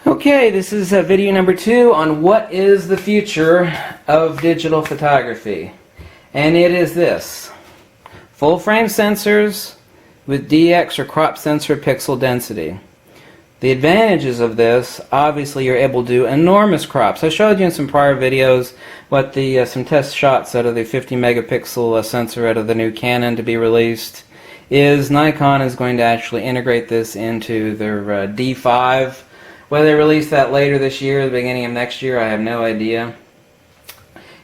Okay, this is video number 2 on what is the future of digital photography. And it is this: full frame sensors with DX or crop sensor pixel density. The advantages of this, obviously you're able to do enormous crops. I showed you in some prior videos what some test shots out of the 50 megapixel sensor out of the new Canon to be released. Nikon is going to actually integrate this into their D5. Whether they release that later this year or the beginning of next year, I have no idea.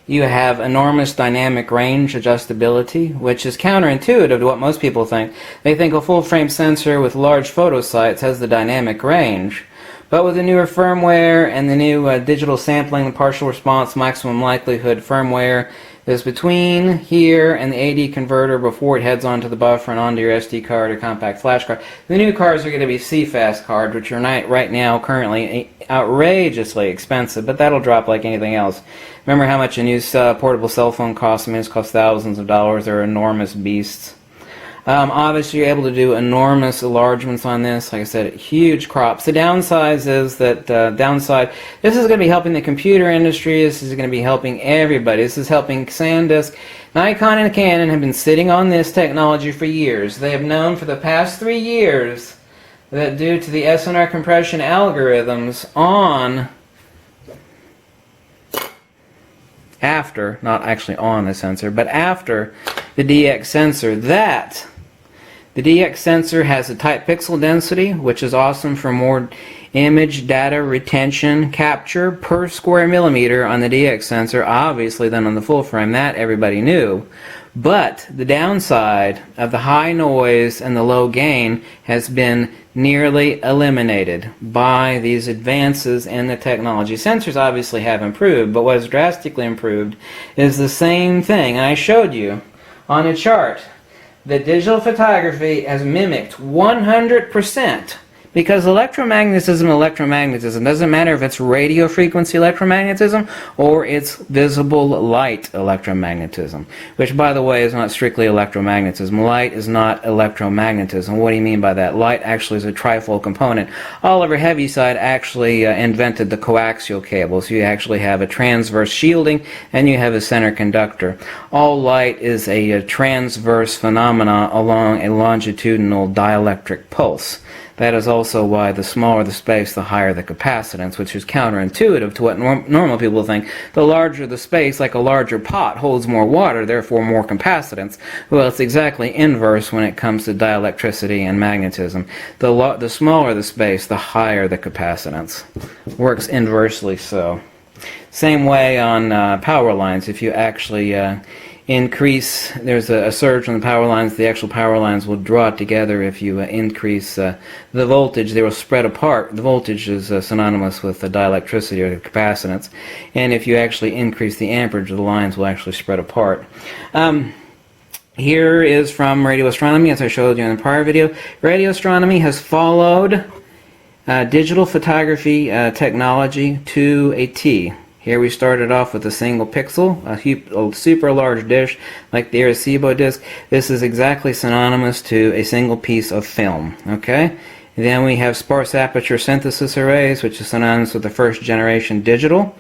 You have enormous dynamic range adjustability, which is counterintuitive to what most people think. They think a full-frame sensor with large photo sites has the dynamic range. But with the newer firmware and the new digital sampling and partial response maximum likelihood firmware is between here and the AD converter before it heads onto the buffer and onto your SD card or compact flash card. The new cards are going to be CFast cards, which are right now currently outrageously expensive, but that'll drop like anything else. Remember how much a new portable cell phone costs? I mean, it's cost thousands of dollars. They're enormous beasts. Obviously, you're able to do enormous enlargements on this. Like I said, huge crops. The downside is that this is going to be helping the computer industry. This is going to be helping everybody. This is helping SanDisk. Nikon and Canon have been sitting on this technology for years. They have known for the past 3 years that due to the SNR compression algorithms after, not actually on the sensor, but after the DX sensor, that the DX sensor has a tight pixel density, which is awesome for more image data retention capture per square millimeter on the DX sensor, obviously, than on the full frame. That everybody knew. But the downside of the high noise and the low gain has been nearly eliminated by these advances in the technology. Sensors obviously have improved, but what has drastically improved is the same thing. And I showed you on a chart that digital photography has mimicked 100%, because electromagnetism doesn't matter if it's radio frequency electromagnetism or it's visible light electromagnetism, which, by the way, is not strictly electromagnetism. Light is not electromagnetism. What do you mean by that? Light actually is a trifold component. Oliver Heaviside actually invented the coaxial cable, so you actually have a transverse shielding and you have a center conductor. All light is a transverse phenomena along a longitudinal dielectric pulse. That is also why the smaller the space, the higher the capacitance, which is counterintuitive to what normal people think. The larger the space, like a larger pot, holds more water, therefore more capacitance. Well, it's exactly inverse when it comes to dielectricity and magnetism. The smaller the space, the higher the capacitance. Works inversely so. Same way on power lines. If you actually increase, there's a surge on the power lines, the actual power lines will draw together. If you increase the voltage, they will spread apart. The voltage is synonymous with the dielectricity or the capacitance, and if you actually increase the amperage, the lines will actually spread apart. Here is from radio astronomy, as I showed you in the prior video. Radio astronomy has followed digital photography technology to a T. Here we started off with a single pixel, a super large dish like the Arecibo disc. This is exactly synonymous to a single piece of film. Okay? Then we have sparse aperture synthesis arrays, which is synonymous with the first generation digital.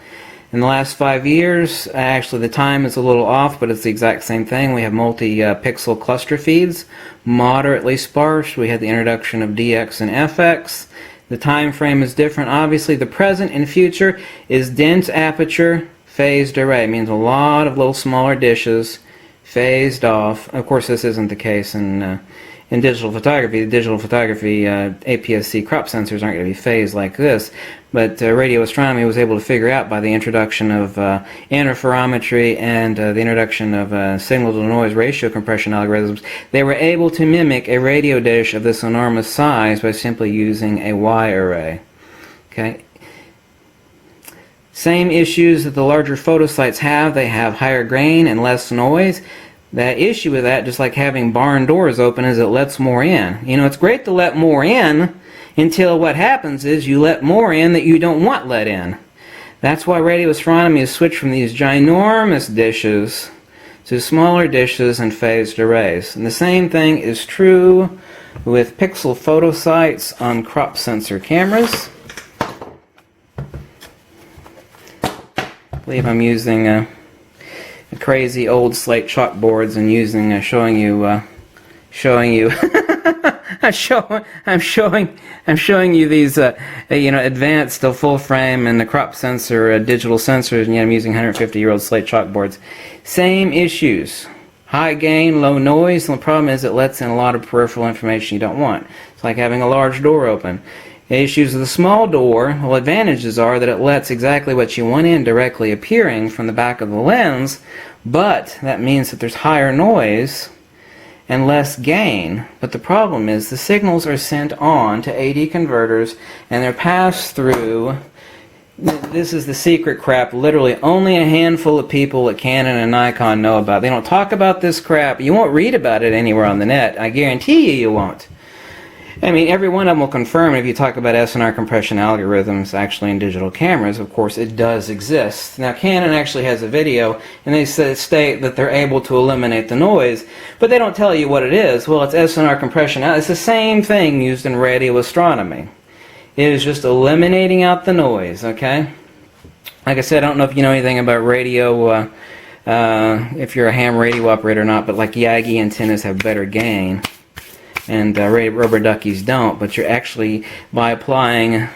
In the last 5 years, actually the time is a little off, but it's the exact same thing. We have multi-pixel cluster feeds, moderately sparse. We had the introduction of DX and FX. The time frame is different. Obviously, the present and future is dense aperture phased array. It means a lot of little smaller dishes phased off. Of course, this isn't the case in digital photography. The digital photography APS-C crop sensors aren't going to be phased like this. But radio astronomy was able to figure out by the introduction of interferometry and the introduction of signal-to-noise ratio compression algorithms, they were able to mimic a radio dish of this enormous size by simply using a Y array. Okay. Same issues that the larger photosites have. They have higher grain and less noise. The issue with that, just like having barn doors open, is it lets more in. You know, it's great to let more in, until what happens is you let more in that you don't want let in. That's why radio astronomy has switched from these ginormous dishes to smaller dishes and phased arrays. And the same thing is true with pixel photosites on crop sensor cameras. believe I'm using crazy old slate chalkboards and using showing you I'm showing you these advanced full frame and the crop sensor digital sensors, and yet I'm using 150-year-old slate chalkboards. Same issues. High gain, low noise, and the problem is it lets in a lot of peripheral information you don't want. It's like having a large door open. The issues of the small door, well, advantages are that it lets exactly what you want in directly appearing from the back of the lens, but that means that there's higher noise and less gain. But the problem is the signals are sent on to AD converters and they're passed through. This is the secret crap literally only a handful of people at Canon and Nikon know about. They don't talk about this crap. You won't read about it anywhere on the net. I guarantee you won't. I mean, every one of them will confirm if you talk about SNR compression algorithms actually in digital cameras. Of course, it does exist. Now, Canon actually has a video, and they state that they're able to eliminate the noise, but they don't tell you what it is. Well, it's SNR compression. It's the same thing used in radio astronomy. It is just eliminating out the noise, okay? Like I said, I don't know if you know anything about radio, if you're a ham radio operator or not, but like Yagi antennas have better gain. And rubber duckies don't, but you're actually, by applying,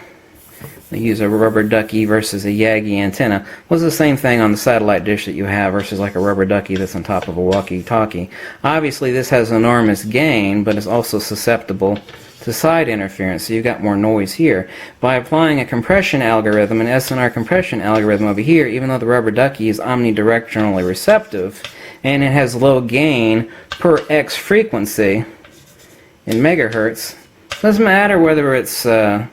they use a rubber ducky versus a Yagi antenna. Well, it's the same thing on the satellite dish that you have versus like a rubber ducky that's on top of a walkie-talkie. Obviously, this has enormous gain, but it's also susceptible to side interference, so you've got more noise here. By applying a compression algorithm, an SNR compression algorithm over here, even though the rubber ducky is omnidirectionally receptive, and it has low gain per X frequency, in megahertz, doesn't matter whether it's radio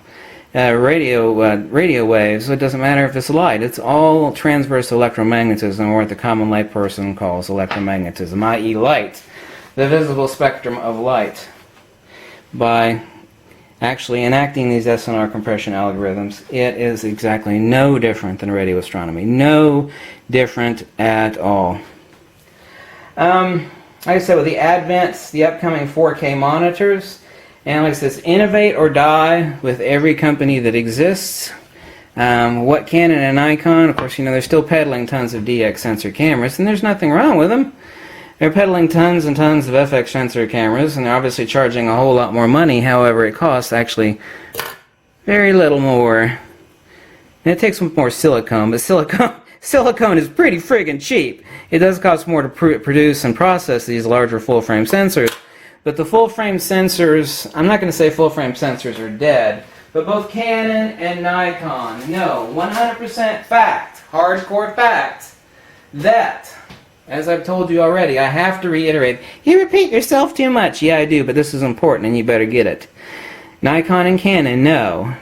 waves. It doesn't matter if it's light. It's all transverse electromagnetism, or what the common layperson calls electromagnetism, i.e. light, the visible spectrum of light. By actually enacting these SNR compression algorithms, it is exactly no different than radio astronomy. No different at all. Like I said, with the advents, the upcoming 4K monitors, and like I said, innovate or die with every company that exists. What Canon and Nikon, of course, they're still peddling tons of DX sensor cameras, and there's nothing wrong with them. They're peddling tons and tons of FX sensor cameras, and they're obviously charging a whole lot more money. However, it costs actually very little more. And it takes more silicone, but silicone is pretty friggin' cheap. It does cost more to produce and process these larger full-frame sensors. But the full-frame sensors, I'm not going to say full-frame sensors are dead, but both Canon and Nikon know 100% fact, hardcore fact, that, as I've told you already, I have to reiterate, you repeat yourself too much. Yeah, I do, but this is important and you better get it. Nikon and Canon know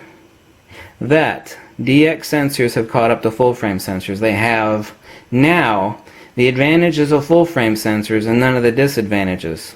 that DX sensors have caught up to full-frame sensors. They have now the advantages of full-frame sensors and none of the disadvantages.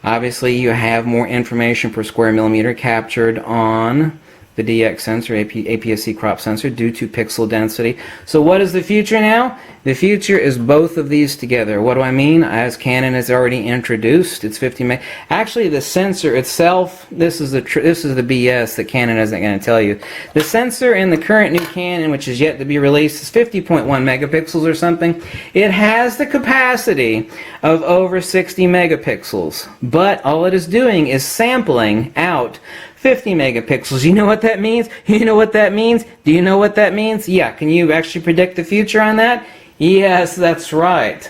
Obviously, you have more information per square millimeter captured on the DX sensor, APS-C crop sensor, due to pixel density. So what is the future now? The future is both of these together. What do I mean? As Canon has already introduced, it's 50 meg. Actually, the sensor itself, this is the BS that Canon isn't going to tell you. The sensor in the current new Canon, which is yet to be released, is 50.1 megapixels or something. It has the capacity of over 60 megapixels, but all it is doing is sampling out 50 megapixels. You know what that means? You know what that means? Do you know what that means? Yeah, can you actually predict the future on that? Yes, that's right.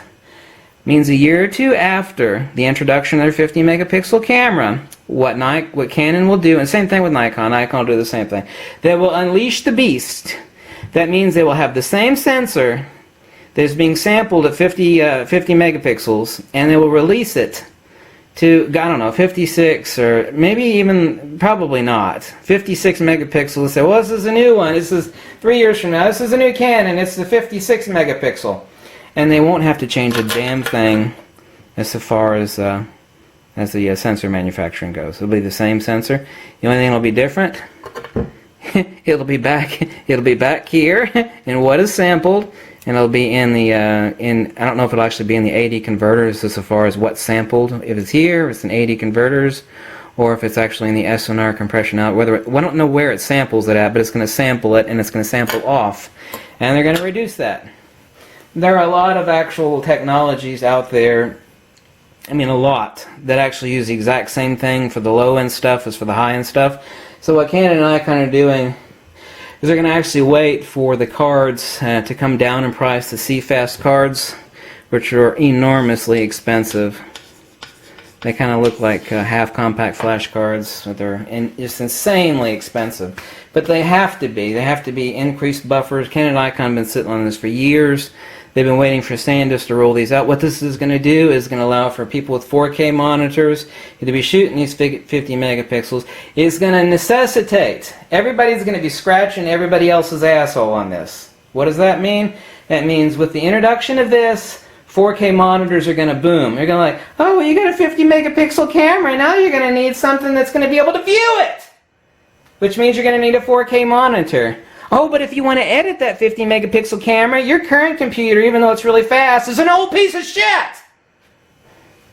Means a year or two after the introduction of their 50 megapixel camera, what Canon will do, and same thing with Nikon. Nikon will do the same thing. They will unleash the beast. That means they will have the same sensor that is being sampled at 50 megapixels, and they will release it to, I don't know, 56 or maybe even, probably not, 56 megapixels. Say, well, this is a new one. This is 3 years from now. This is a new Canon. It's the 56 megapixel. And they won't have to change a damn thing as far as the sensor manufacturing goes. It'll be the same sensor. The only thing that'll be different, it'll be back here in what is sampled. And it'll be in the, I don't know if it'll actually be in the AD converters as far as what's sampled. If it's here, if it's in AD converters, or if it's actually in the SNR compression out. We don't know where it samples it at, but it's going to sample it, and it's going to sample off. And they're going to reduce that. there are a lot of actual technologies out there, I mean a lot, that actually use the exact same thing for the low-end stuff as for the high-end stuff. So what Canon and Nikon are doing is they're going to actually wait for the cards to come down in price, the CFast cards, which are enormously expensive. They kind of look like half compact flash cards, but they're just insanely expensive. But they have to be. They have to be increased buffers. Canon and Nikon have been sitting on this for years. They've been waiting for SanDisk to roll these out. What this is going to do is going to allow for people with 4K monitors to be shooting these 50 megapixels. It's going to necessitate, everybody's going to be scratching everybody else's asshole on this. What does that mean? That means with the introduction of this, 4K monitors are going to boom. You're going to like, oh, well, you got a 50 megapixel camera, now you're going to need something that's going to be able to view it! Which means you're going to need a 4K monitor. Oh, but if you want to edit that 50 megapixel camera, your current computer, even though it's really fast, is an old piece of shit!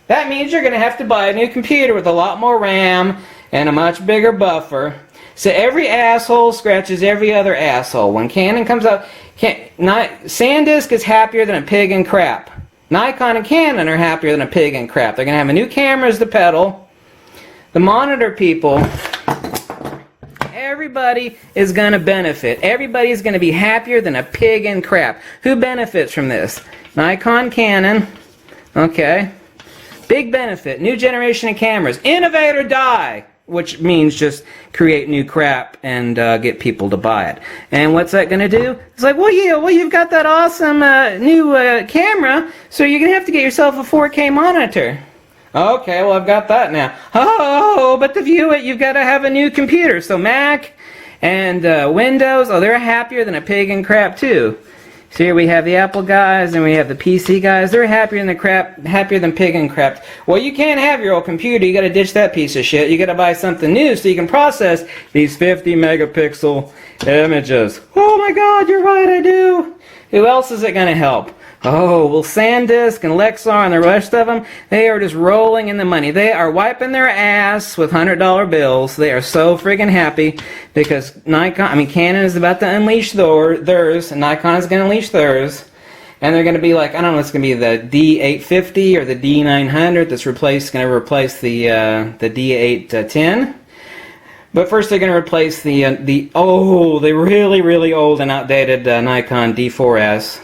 That means you're going to have to buy a new computer with a lot more RAM and a much bigger buffer. So every asshole scratches every other asshole. When Canon comes out, SanDisk is happier than a pig in crap. Nikon and Canon are happier than a pig in crap. They're going to have a new camera as the pedal. The monitor people, everybody is going to benefit. Everybody is going to be happier than a pig in crap. Who benefits from this? Nikon, Canon. Okay. Big benefit. New generation of cameras. Innovate or die. Which means just create new crap and get people to buy it. And what's that going to do? It's like, well, yeah, well, you've got that awesome new camera, so you're going to have to get yourself a 4K monitor. Okay, well, I've got that now. Oh, but to view it, you've got to have a new computer. So Mac and Windows, oh, they're happier than a pig in crap, too. So here we have the Apple guys and we have the PC guys. They're happier than pig and crap. Well, you can't have your old computer. You got to ditch that piece of shit. You got to buy something new so you can process these 50 megapixel images. Oh my God, you're right, I do. Who else is it going to help? Oh, well, SanDisk and Lexar and the rest of them, they are just rolling in the money. They are wiping their ass with $100 bills. They are so friggin' happy because Canon is about to unleash theirs, and Nikon is going to unleash theirs. And they're going to be like, I don't know, it's going to be the D850 or the D900 that's going to replace the D810. But first they're going to replace the really, really old and outdated Nikon D4S.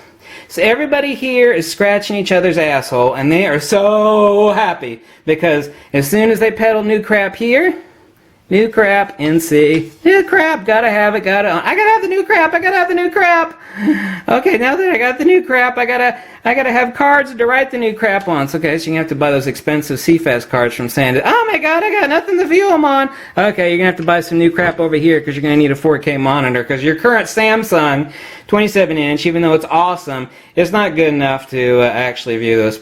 So everybody here is scratching each other's asshole, and they are so happy because as soon as they peddle new crap here, new crap, NC, new crap, gotta have it, I gotta have the new crap, I gotta have the new crap. Okay, now that I got the new crap, I gotta have cards to write the new crap on. So, okay, so you have to buy those expensive CFast cards from SanDisk. Oh my God, I got nothing to view them on. Okay, you're gonna have to buy some new crap over here because you're gonna need a 4K monitor because your current Samsung 27-inch, even though it's awesome, it's not good enough to actually view those.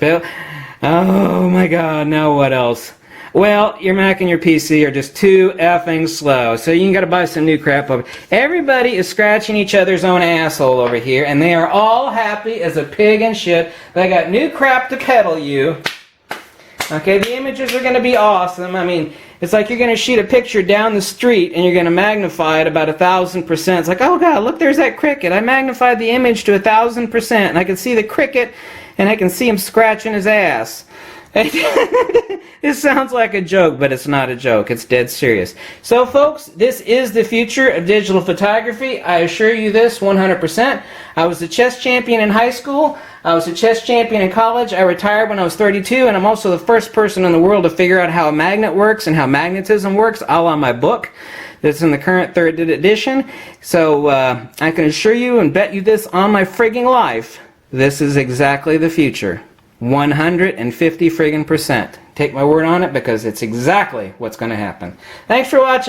Oh my God, now what else? Well, your Mac and your PC are just too effing slow, so you gotta buy some new crap over. Everybody is scratching each other's own asshole over here, and they are all happy as a pig in shit. They got new crap to peddle you. Okay, the images are gonna be awesome. I mean, it's like you're gonna shoot a picture down the street and you're gonna magnify it about 1,000%. It's like, oh God, look, there's that cricket. I magnified the image to 1,000%, and I can see the cricket, and I can see him scratching his ass. This sounds like a joke, but it's not a joke. It's dead serious. So, folks, this is the future of digital photography. I assure you this 100%. I was a chess champion in high school. I was a chess champion in college. I retired when I was 32, and I'm also the first person in the world to figure out how a magnet works and how magnetism works, all on my book that's in the current 3rd edition. So, I can assure you and bet you this on my frigging life, this is exactly the future. 150 friggin%. Take my word on it because it's exactly what's going to happen. Thanks for watching.